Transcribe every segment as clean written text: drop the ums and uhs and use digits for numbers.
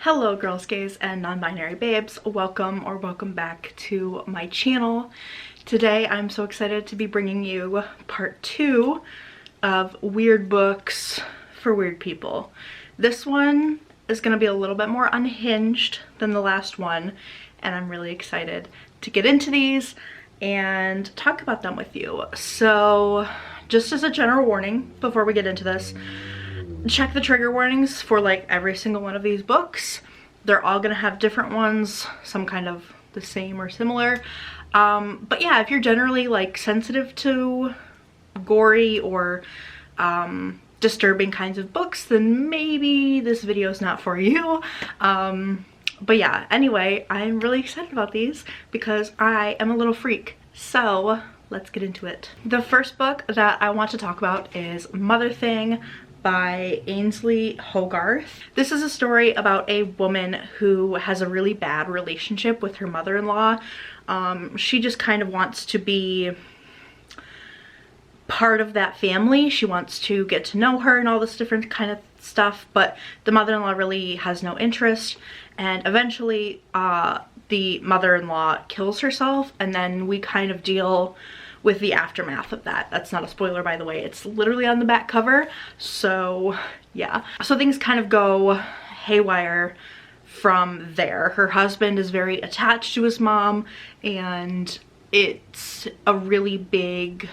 Hello girls, gays, and non-binary babes. Welcome back to my channel. Today I'm so excited to be bringing you part 2 of weird books for weird people. This one is going to be a little bit more unhinged than the last one, and I'm really excited to get into these and talk about them with you. So just as a general warning before we get into this, check the trigger warnings for like every single one of these books. They're all gonna have different ones, some kind of the same or similar. But yeah, if you're generally like sensitive to gory or disturbing kinds of books, then maybe this video is not for you. But yeah, anyway, I'm really excited about these because I am a little freak. So let's get into it. The first book that I want to talk about is Mother Thing by Ainsley Hogarth. This is a story about a woman who has a really bad relationship with her mother-in-law. She just kind of wants to be part of that family. She wants to get to know her and all this different kind of stuff, but the mother-in-law really has no interest, and eventually the mother-in-law kills herself, and then we kind of deal with the aftermath of that. That's not a spoiler, by the way. It's literally on the back cover. So yeah, so things kind of go haywire from there. Her husband is very attached to his mom, and it's a really big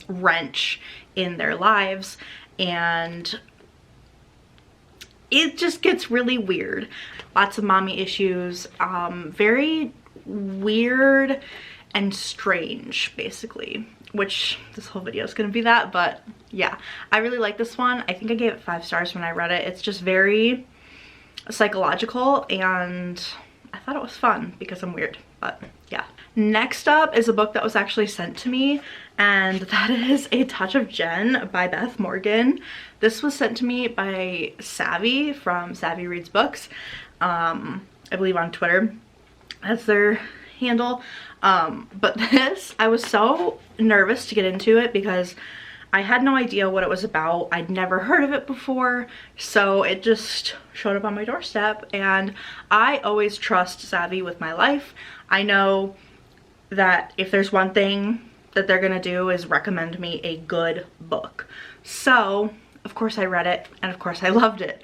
wrench in their lives, and it just gets really weird. Lots of mommy issues, very weird and strange, basically, which this whole video is gonna be that. But yeah, I really like this one. I think I gave it 5 stars when I read it. It's just very psychological, and I thought it was fun because I'm weird. But yeah, next up is a book that was actually sent to me, and that is A Touch of Jen by Beth Morgan. This was sent to me by Savvy from Savvy Reads Books, I believe on Twitter. That's their handle. But this, I was so nervous to get into it because I had no idea what it was about. I'd never heard of it before, so it just showed up on my doorstep, and I always trust Savvy with my life. I know that if there's one thing that they're gonna do is recommend me a good book. So of course I read it, and of course I loved it.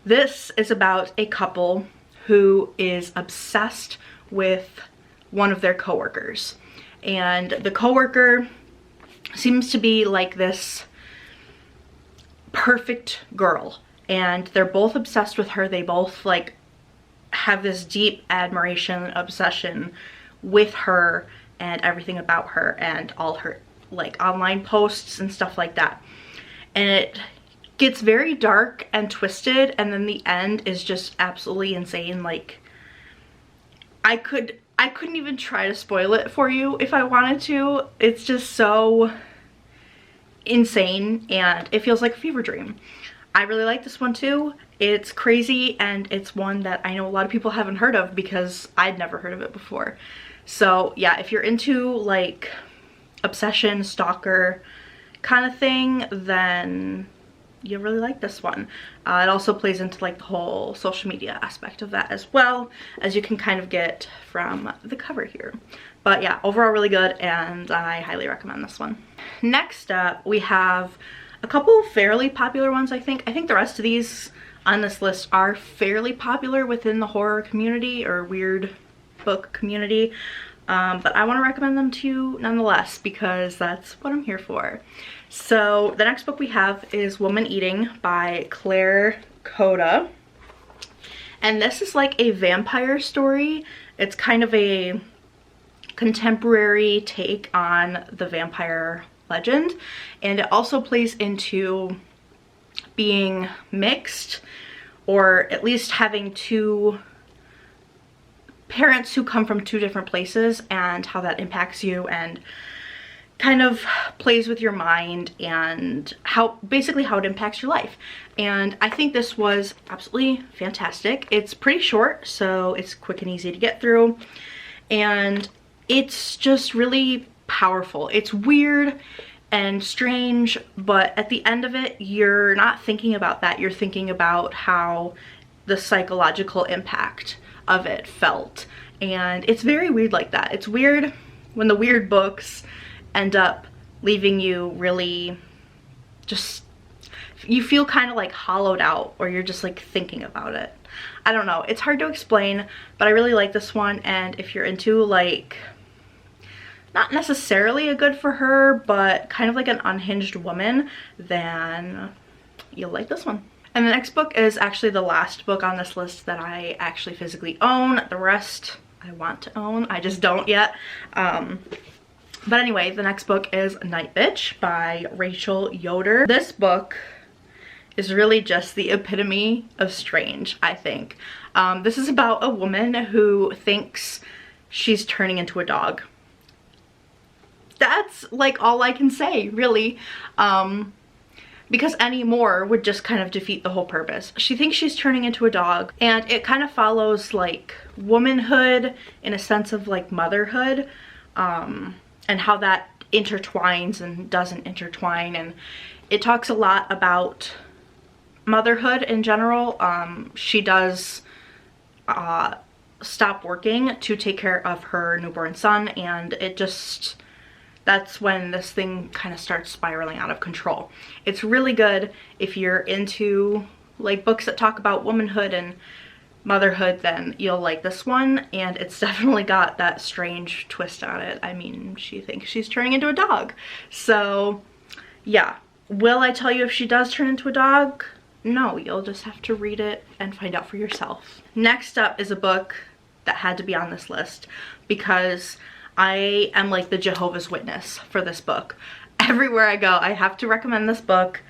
This is about a couple who is obsessed with one of their coworkers, and the coworker seems to be like this perfect girl, and they're both obsessed with her. They both like have this deep admiration, obsession with her and everything about her and all her like online posts and stuff like that. And it gets very dark and twisted, and then the end is just absolutely insane. Like I couldn't even try to spoil it for you if I wanted to. It's just so insane, and it feels like a fever dream. I really like this one too. It's crazy, and it's one that I know a lot of people haven't heard of because I'd never heard of it before. So yeah, if you're into like obsession, stalker kind of thing, then you'll really like this one. It also plays into like the whole social media aspect of that as well, as you can kind of get from the cover here. But yeah, overall really good, and I highly recommend this one. Next up, we have a couple fairly popular ones. I think the rest of these on this list are fairly popular within the horror community or weird book community, but I want to recommend them to you nonetheless because that's what I'm here for. So the next book we have is Woman Eating by Claire Coda, and this is like a vampire story. It's kind of a contemporary take on the vampire legend, and it also plays into being mixed, or at least having 2 parents who come from 2 different places, and how that impacts you and kind of plays with your mind, and how basically how it impacts your life. And I think this was absolutely fantastic. It's pretty short, so it's quick and easy to get through, and it's just really powerful. It's weird and strange, but at the end of it, you're not thinking about that. You're thinking about how the psychological impact of it felt. And it's very weird like that. It's weird when the weird books end up leaving you really just, you feel kind of like hollowed out, or you're just like thinking about it. I don't know, it's hard to explain, but I really like this one. And if you're into like, not necessarily a good for her, but kind of like an unhinged woman, then you'll like this one. And the next book is actually the last book on this list that I actually physically own. The rest I want to own, I just don't yet. But anyway, the next book is Night Bitch by Rachel Yoder. This book is really just the epitome of strange, I think. This is about a woman who thinks she's turning into a dog. That's like all I can say, really. Because any more would just kind of defeat the whole purpose. She thinks she's turning into a dog, and it kind of follows like womanhood in a sense of like motherhood, and how that intertwines and doesn't intertwine. And it talks a lot about motherhood in general. She does stop working to take care of her newborn son, and it just, that's when this thing kind of starts spiraling out of control. It's really good if you're into like books that talk about womanhood and motherhood, then you'll like this one. And it's definitely got that strange twist on it. I mean, she thinks she's turning into a dog. So yeah, will I tell you if she does turn into a dog? No, you'll just have to read it and find out for yourself. Next up is a book that had to be on this list because I am like the Jehovah's Witness for this book. Everywhere I go, I have to recommend this book.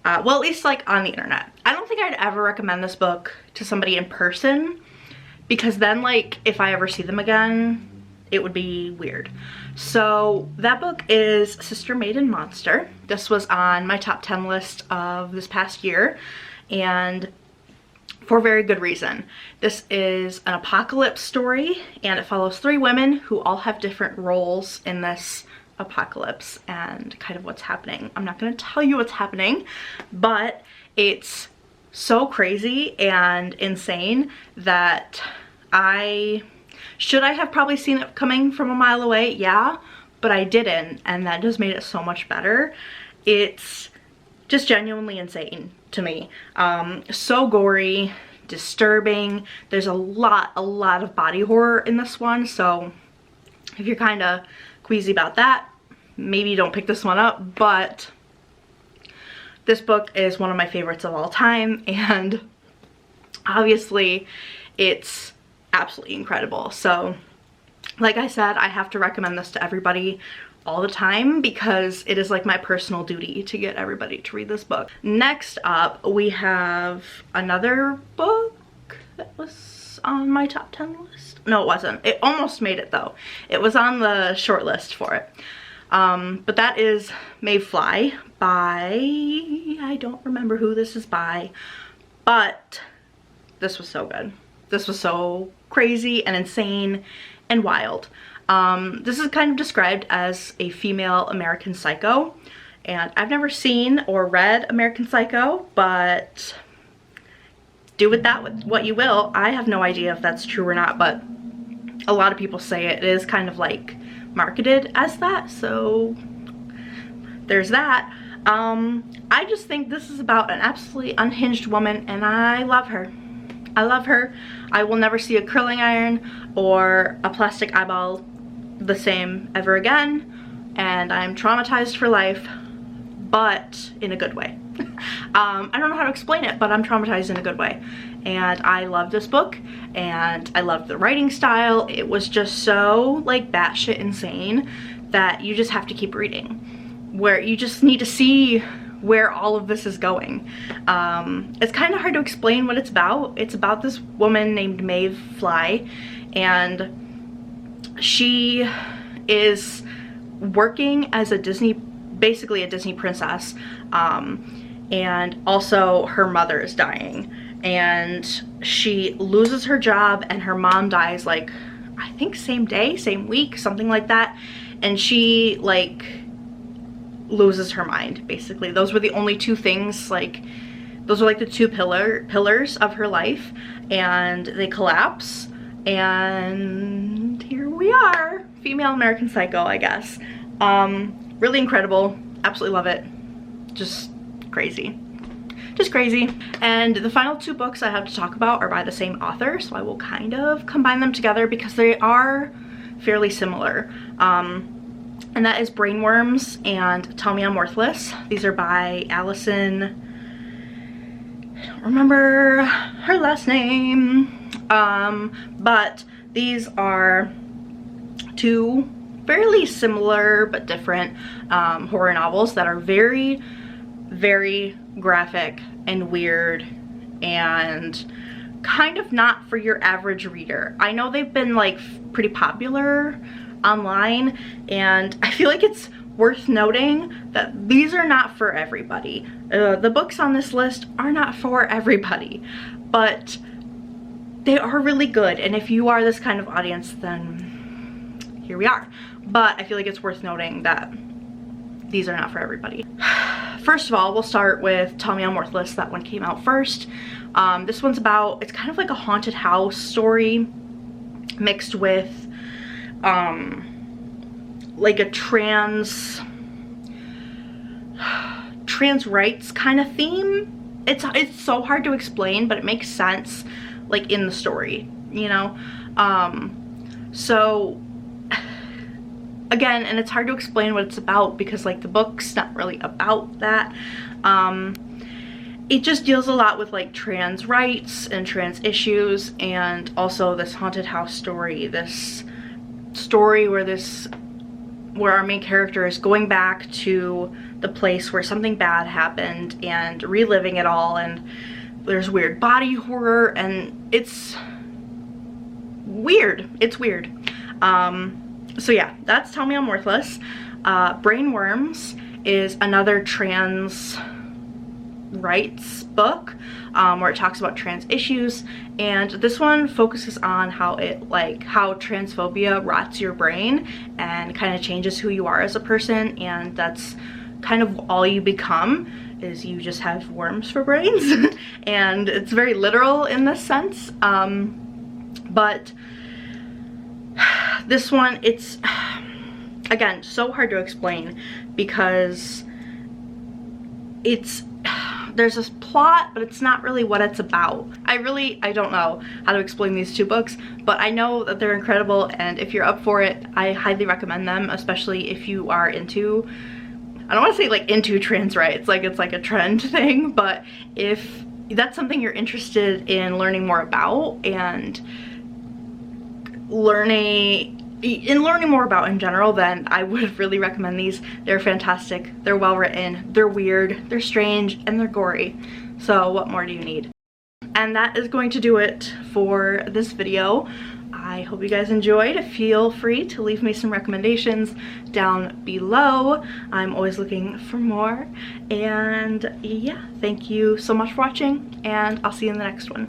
Well, at least like on the internet. I don't think I'd ever recommend this book to somebody in person, because then like if I ever see them again, it would be weird. So that book is Sister Maiden Monster. This was on my top 10 list of this past year, and for very good reason. This is an apocalypse story, and it follows 3 women who all have different roles in this apocalypse and kind of what's happening. I'm not going to tell you what's happening, but it's so crazy and insane that should I have probably seen it coming from a mile away? Yeah, but I didn't, and that just made it so much better. It's just genuinely insane to me. So gory, disturbing. There's a lot of body horror in this one, so if you're kind of queasy about that, maybe don't pick this one up. But this book is one of my favorites of all time, and obviously it's absolutely incredible. So like I said, I have to recommend this to everybody all the time because it is like my personal duty to get everybody to read this book. Next up, we have another book that was on my top 10 list. No, it wasn't. It almost made it though. It was on the short list for it. But that is Mayfly by, I don't remember who this is by, but this was so good. This was so crazy and insane and wild. This is kind of described as a female American Psycho, and I've never seen or read American Psycho, but do with that with what you will. I have no idea if that's true or not, but a lot of people say it is kind of like marketed as that, so there's that. I just think this is about an absolutely unhinged woman, and I love her. I love her. I will never see a curling iron or a plastic eyeball the same ever again, and I'm traumatized for life, but in a good way. I don't know how to explain it, but I'm traumatized in a good way. And I love this book, and I love the writing style. It was just so like batshit insane that you just have to keep reading, where you just need to see where all of this is going. It's kind of hard to explain what it's about. It's about this woman named Mayfly, and she is working as a basically a Disney princess, and also her mother is dying, and she loses her job, and her mom dies like, I think same day, same week, something like that, and she like loses her mind basically. Those were the only two things like those are like the two pillars of her life, and they collapse, and here we are. Female American Psycho, I guess. Really incredible. Absolutely love it. Just crazy. Just crazy. And the final two books I have to talk about are by the same author, so I will kind of combine them together because they are fairly similar. And that is Brainworms and Tell Me I'm Worthless. These are by Allison, I don't remember her last name, but these are two fairly similar but different horror novels that are very, very graphic and weird and kind of not for your average reader. I know they've been like pretty popular online, and I feel like it's worth noting that these are not for everybody. The books on this list are not for everybody, but they are really good, and if you are this kind of audience, then here we are. But I feel like it's worth noting that these are not for everybody. First of all, we'll start with Tell Me I'm Worthless. That one came out first. This one's about, it's kind of like a haunted house story mixed with like a trans rights kind of theme. It's so hard to explain, but it makes sense like in the story, you know. So again, and it's hard to explain what it's about because like the book's not really about that. It just deals a lot with like trans rights and trans issues, and also this haunted house story, this story where our main character is going back to the place where something bad happened and reliving it all, and there's weird body horror, and it's weird. It's weird. So yeah, that's Tell Me I'm Worthless. Brainworms is another trans rights book where it talks about trans issues, and this one focuses on how transphobia rots your brain and kind of changes who you are as a person, and that's kind of all you become, is you just have worms for brains. And it's very literal in this sense, but this one, it's again so hard to explain because there's this plot, but it's not really what it's about. I don't know how to explain these two books, but I know that they're incredible, and if you're up for it, I highly recommend them, especially if you are into, I don't want to say like into trans rights, like it's like a trend thing, but if that's something you're interested in learning more about and learning more about in general, then I would really recommend these. They're fantastic, they're well written, they're weird, they're strange, and they're gory. So what more do you need? And that is going to do it for this video. I hope you guys enjoyed. Feel free to leave me some recommendations down below. I'm always looking for more. And yeah, thank you so much for watching, and I'll see you in the next one.